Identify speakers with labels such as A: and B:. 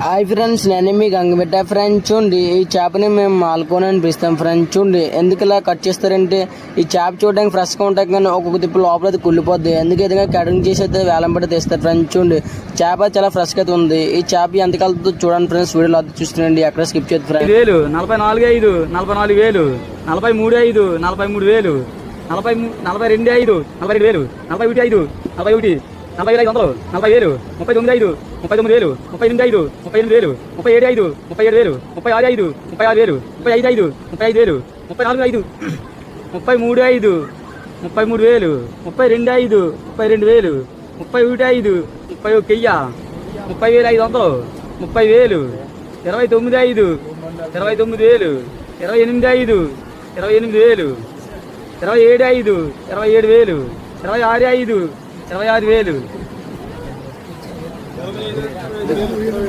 A: Hi friends, నేను మీ గంగబిడ్డ. Friends చూడండి, ఈ చేపని మేము మాల్కొని అనిపిస్తాం. ఫ్రెండ్స్ చూడండి, ఎందుకు ఇలా కట్ చేస్తారంటే ఈ చేప చూడడానికి ఫ్రెష్గా ఉంటాయి, కానీ ఒక్కొక్క తిప్పు లోపల అయితే కుళ్ళిపోద్ది. ఎందుకు ఏదైనా కటింగ్ చేసి అయితే వేలం పడి తెస్తారు. ఫ్రెండ్స్ చూడండి, చేప చాలా ఫ్రెష్గా అయితే ఉంది. ఈ చేప ఎంత కలుతుందో చూడండి ఫ్రెండ్స్, వీడియోలో అది చూస్తున్నాండి. ఎక్కడ స్కిప్ చేద్దాం ఫ్రెండ్స్.
B: 44,500, 44,000, 43,500, 43,000, 42,500, 42,000, 41,500, 41, 40,500, 40,000, 39,500, 39,000, 38,500, 38,000, 37,500, 37,000, 36,500, 36,000, 35,500, 35,000, 34,500, 33,500, 33,000, 32,500, 32,000, 31,500, 31,000, 30,500, 30,000, 29,500, 29,000, 28,500, 28,000, 27,500, 27,000, 26,500, 26,000.